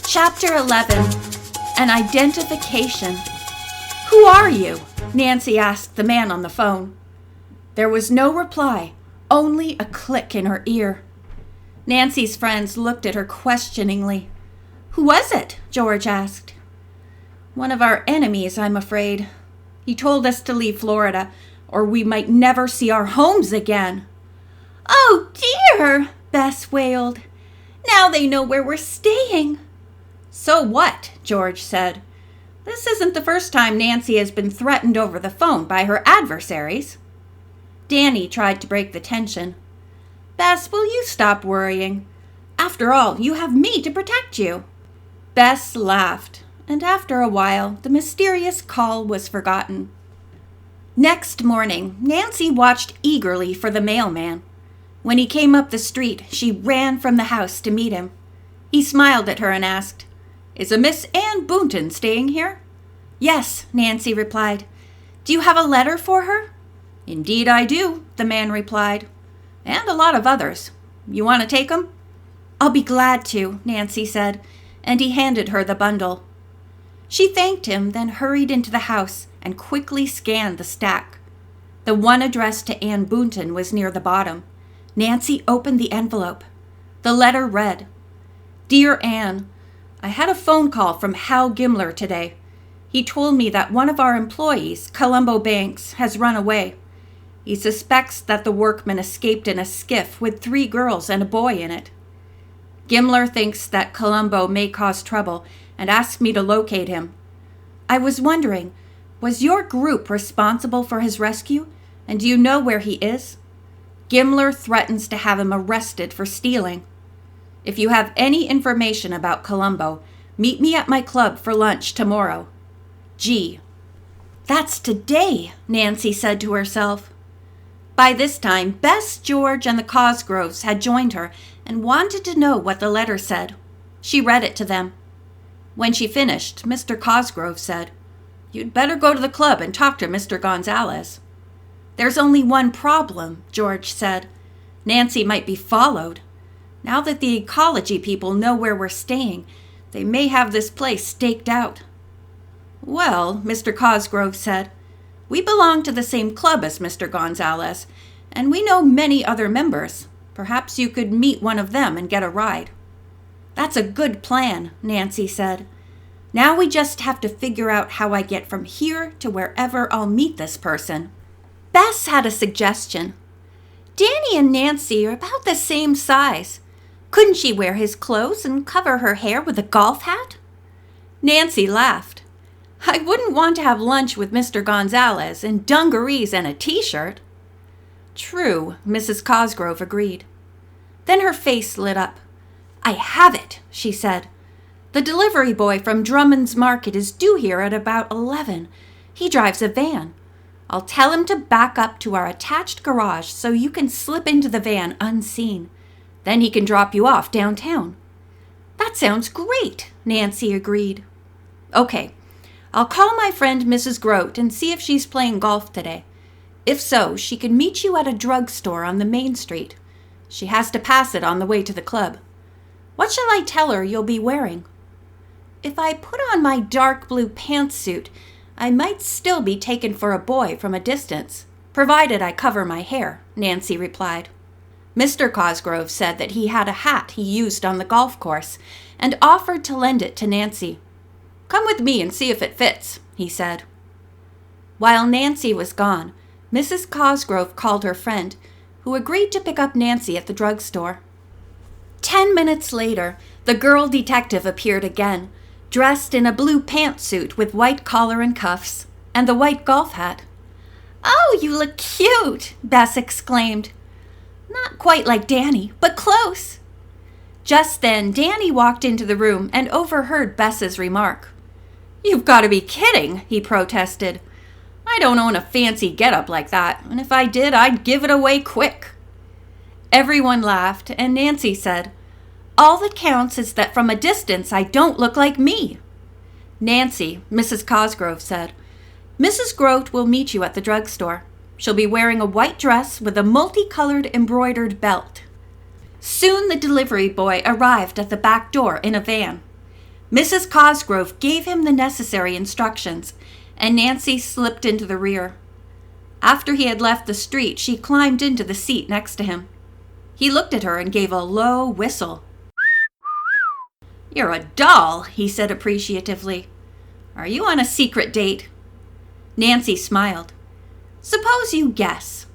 Chapter 11. An Identification. "Who are you?" Nancy asked the man on the phone. There was no reply, only a click in her ear. Nancy's friends looked at her questioningly. "Who was it?" George asked. "One of our enemies, I'm afraid. He told us to leave Florida, or we might never see our homes again." "Oh, dear," Bess wailed. "Now they know where we're staying." "So what?" George said. "This isn't the first time Nancy has been threatened over the phone by her adversaries." Danny tried to break the tension. "Bess, will you stop worrying? After all, you have me to protect you." Bess laughed, and after a while, the mysterious call was forgotten. Next morning, Nancy watched eagerly for the mailman. When he came up the street, she ran from the house to meet him. He smiled at her and asked, "Is a Miss Ann Boonton staying here?" "Yes," Nancy replied. "Do you have a letter for her?" "Indeed I do," the man replied. "And a lot of others. You want to take them?" "I'll be glad to," Nancy said, and he handed her the bundle. She thanked him, then hurried into the house and quickly scanned the stack. The one addressed to Ann Boonton was near the bottom. Nancy opened the envelope. The letter read, "Dear Ann, I had a phone call from Hal Gimler today. He told me that one of our employees, Columbo Banks, has run away. He suspects that the workman escaped in a skiff with 3 girls and a boy in it. Gimler thinks that Columbo may cause trouble and asked me to locate him. I was wondering, was your group responsible for his rescue, and do you know where he is? Gimler threatens to have him arrested for stealing. If you have any information about Columbo, meet me at my club for lunch tomorrow. G." "That's today," Nancy said to herself. By this time, Bess, George, and the Cosgroves had joined her and wanted to know what the letter said. She read it to them. When she finished, Mr. Cosgrove said, "You'd better go to the club and talk to Mr. Gonzalez." "There's only one problem," George said. "Nancy might be followed. Now that the ecology people know where we're staying, they may have this place staked out." "Well," Mr. Cosgrove said, "we belong to the same club as Mr. Gonzalez, and we know many other members. Perhaps you could meet one of them and get a ride." "That's a good plan," Nancy said. "Now we just have to figure out how I get from here to wherever I'll meet this person." Bess had a suggestion. "Danny and Nancy are about the same size. Couldn't she wear his clothes and cover her hair with a golf hat?" Nancy laughed. "I wouldn't want to have lunch with Mr. Gonzalez in dungarees and a t-shirt." "True," Mrs. Cosgrove agreed. Then her face lit up. "I have it," she said. "The delivery boy from Drummond's Market is due here at about 11. He drives a van. I'll tell him to back up to our attached garage so you can slip into the van unseen. Then he can drop you off downtown." "That sounds great," Nancy agreed. "Okay, I'll call my friend Mrs. Grote and see if she's playing golf today. If so, she can meet you at a drugstore on the main street. She has to pass it on the way to the club. What shall I tell her you'll be wearing?" "If I put on my dark blue pantsuit, I might still be taken for a boy from a distance, provided I cover my hair," Nancy replied. Mr. Cosgrove said that he had a hat he used on the golf course and offered to lend it to Nancy. "Come with me and see if it fits," he said. While Nancy was gone, Mrs. Cosgrove called her friend, who agreed to pick up Nancy at the drugstore. 10 minutes later, the girl detective appeared again, dressed in a blue pantsuit with white collar and cuffs, and the white golf hat. "Oh, you look cute," Bess exclaimed. "Not quite like Danny, but close." Just then, Danny walked into the room and overheard Bess's remark. "You've got to be kidding," he protested. "I don't own a fancy getup like that, and if I did, I'd give it away quick." Everyone laughed, and Nancy said, "All that counts is that from a distance I don't look like me." "Nancy," Mrs. Cosgrove said, "Mrs. Grote will meet you at the drugstore. She'll be wearing a white dress with a multicolored embroidered belt." Soon the delivery boy arrived at the back door in a van. Mrs. Cosgrove gave him the necessary instructions, and Nancy slipped into the rear. After he had left the street, she climbed into the seat next to him. He looked at her and gave a low whistle. "You're a doll," he said appreciatively. "Are you on a secret date?" Nancy smiled. "Suppose you guess."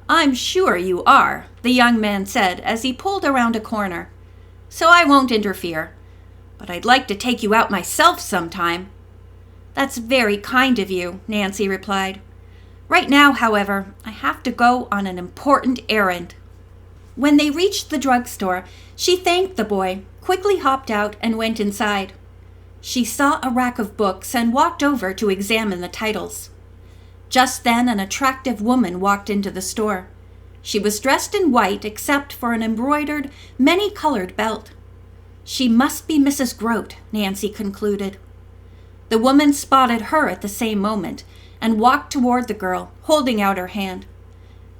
"I'm sure you are," the young man said as he pulled around a corner. "So I won't interfere. But I'd like to take you out myself sometime." "That's very kind of you," Nancy replied. "Right now, however, I have to go on an important errand." When they reached the drugstore, she thanked the boy, quickly hopped out, and went inside. She saw a rack of books and walked over to examine the titles. Just then, an attractive woman walked into the store. She was dressed in white except for an embroidered, many-colored belt. She must be Mrs. Grote, Nancy concluded. The woman spotted her at the same moment and walked toward the girl, holding out her hand.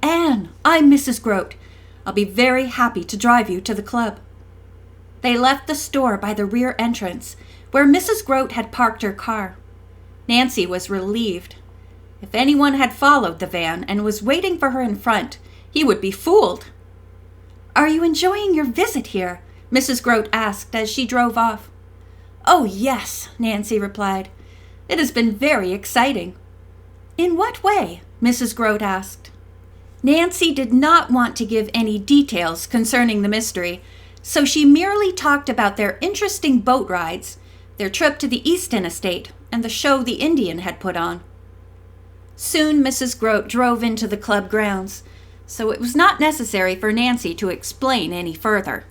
"Anne, I'm Mrs. Grote. I'll be very happy to drive you to the club." They left the store by the rear entrance, where Mrs. Grote had parked her car. Nancy was relieved. If anyone had followed the van and was waiting for her in front, he would be fooled. "Are you enjoying your visit here?" Mrs. Grote asked as she drove off. "Oh, yes," Nancy replied. "It has been very exciting." "In what way?" Mrs. Grote asked. Nancy did not want to give any details concerning the mystery, so she merely talked about their interesting boat rides, their trip to the Easton estate, and the show the Indian had put on. Soon Mrs. Grote drove into the club grounds, so it was not necessary for Nancy to explain any further.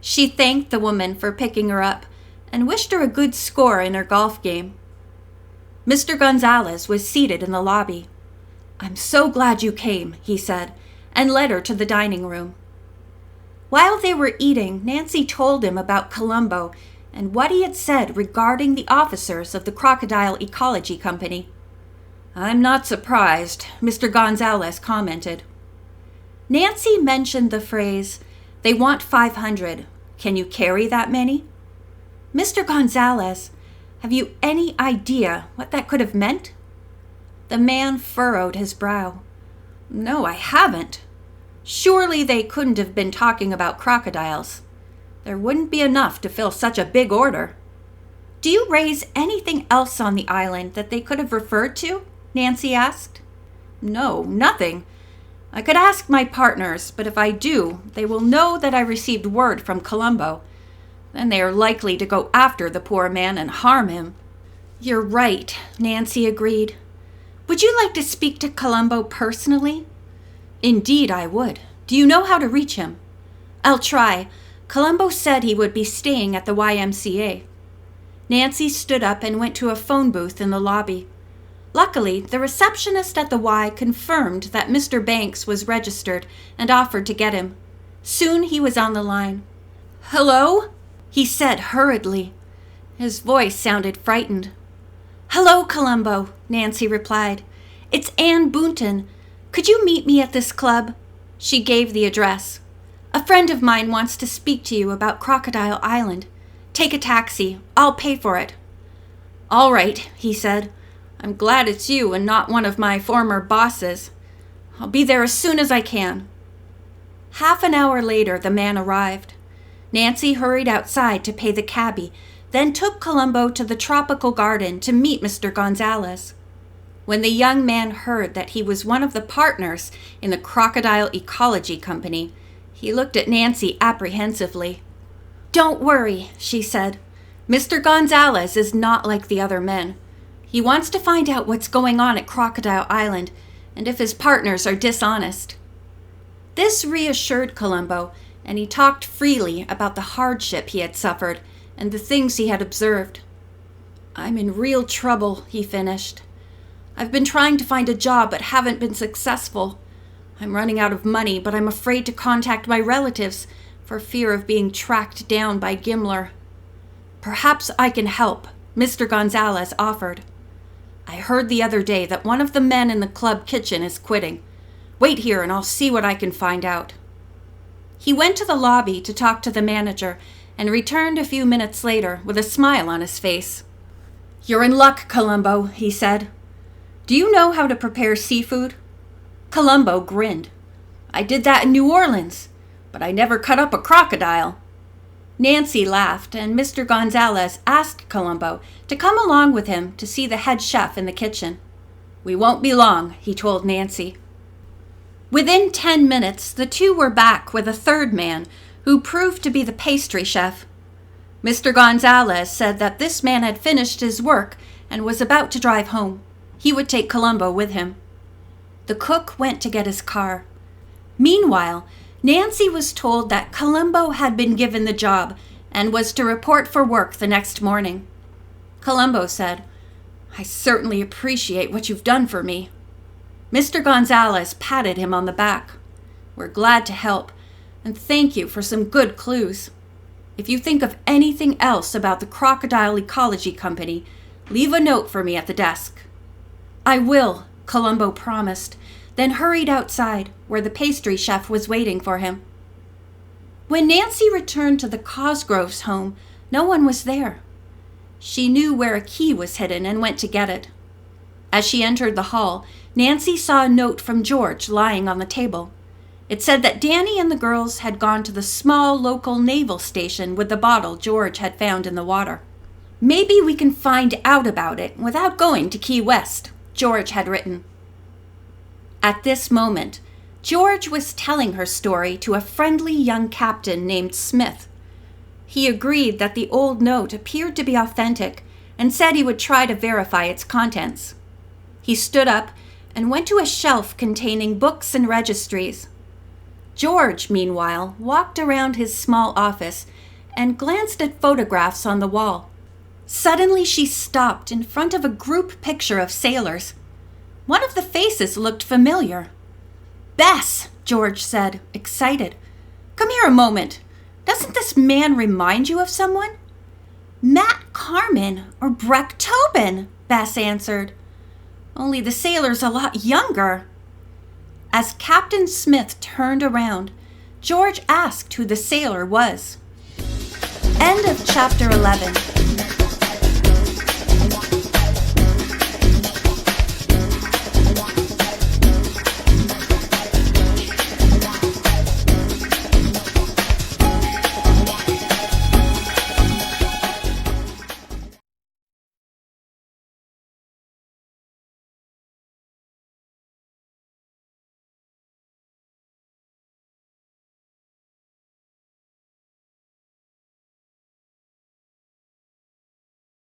She thanked the woman for picking her up and wished her a good score in her golf game. Mr. Gonzalez was seated in the lobby. "I'm so glad you came," he said, and led her to the dining room. While they were eating, Nancy told him about Colombo and what he had said regarding the officers of the Crocodile Ecology Company. "I'm not surprised," Mr. Gonzalez commented. Nancy mentioned the phrase, "They want 500. Can you carry that many?" "Mr. Gonzalez, have you any idea what that could have meant?" The man furrowed his brow. "No, I haven't. Surely they couldn't have been talking about crocodiles. There wouldn't be enough to fill such a big order." "Do you raise anything else on the island that they could have referred to?" Nancy asked. "No, nothing. I could ask my partners, but if I do, they will know that I received word from Colombo. Then they are likely to go after the poor man and harm him." "You're right," Nancy agreed. "Would you like to speak to Colombo personally?" "Indeed I would. Do you know how to reach him?" "I'll try. Colombo said he would be staying at the YMCA." Nancy stood up and went to a phone booth in the lobby. Luckily, the receptionist at the Y confirmed that Mr. Banks was registered and offered to get him. Soon he was on the line. "Hello?" he said hurriedly. His voice sounded frightened. "Hello, Colombo," Nancy replied. "It's Anne Boonton. Could you meet me at this club?" She gave the address. "A friend of mine wants to speak to you about Crocodile Island. Take a taxi. I'll pay for it." "All right," he said. "I'm glad it's you and not one of my former bosses. I'll be there as soon as I can." Half an hour later, the man arrived. Nancy hurried outside to pay the cabbie, then took Colombo to the tropical garden to meet Mr. Gonzalez. When the young man heard that he was one of the partners in the Crocodile Ecology Company, he looked at Nancy apprehensively. "Don't worry," she said. "Mr. Gonzalez is not like the other men. He wants to find out what's going on at Crocodile Island and if his partners are dishonest." This reassured Colombo, and he talked freely about the hardship he had suffered and the things he had observed. "I'm in real trouble," he finished. "I've been trying to find a job but haven't been successful. I'm running out of money, but I'm afraid to contact my relatives for fear of being tracked down by Gimler. Perhaps I can help," Mr. Gonzalez offered. "I heard the other day that one of the men in the club kitchen is quitting. Wait here and I'll see what I can find out." He went to the lobby to talk to the manager and returned a few minutes later with a smile on his face. "You're in luck, Columbo," he said. "Do you know how to prepare seafood?" Columbo grinned. "I did that in New Orleans, but I never cut up a crocodile." Nancy laughed, and Mr. Gonzalez asked Columbo to come along with him to see the head chef in the kitchen. "We won't be long," he told Nancy. Within 10 minutes, the two were back with a third man, who proved to be the pastry chef. Mr. Gonzalez said that this man had finished his work and was about to drive home. He would take Columbo with him. The cook went to get his car. Meanwhile, Nancy was told that Columbo had been given the job and was to report for work the next morning. Columbo said, "I certainly appreciate what you've done for me." Mr. Gonzalez patted him on the back. "We're glad to help, and thank you for some good clues. If you think of anything else about the Crocodile Ecology Company, leave a note for me at the desk." "I will," Columbo promised, then hurried outside, where the pastry chef was waiting for him. When Nancy returned to the Cosgroves' home, no one was there. She knew where a key was hidden and went to get it. As she entered the hall, Nancy saw a note from George lying on the table. It said that Danny and the girls had gone to the small local naval station with the bottle George had found in the water. "Maybe we can find out about it without going to Key West," George had written. At this moment, George was telling her story to a friendly young captain named Smith. He agreed that the old note appeared to be authentic and said he would try to verify its contents. He stood up and went to a shelf containing books and registries. George, meanwhile, walked around his small office and glanced at photographs on the wall. Suddenly she stopped in front of a group picture of sailors. One of the faces looked familiar. "Bess," George said, excited. "Come here a moment. Doesn't this man remind you of someone?" "Matt Carmen or Breck Tobin," Bess answered. "Only the sailor's a lot younger." As Captain Smith turned around, George asked who the sailor was. End of chapter 11.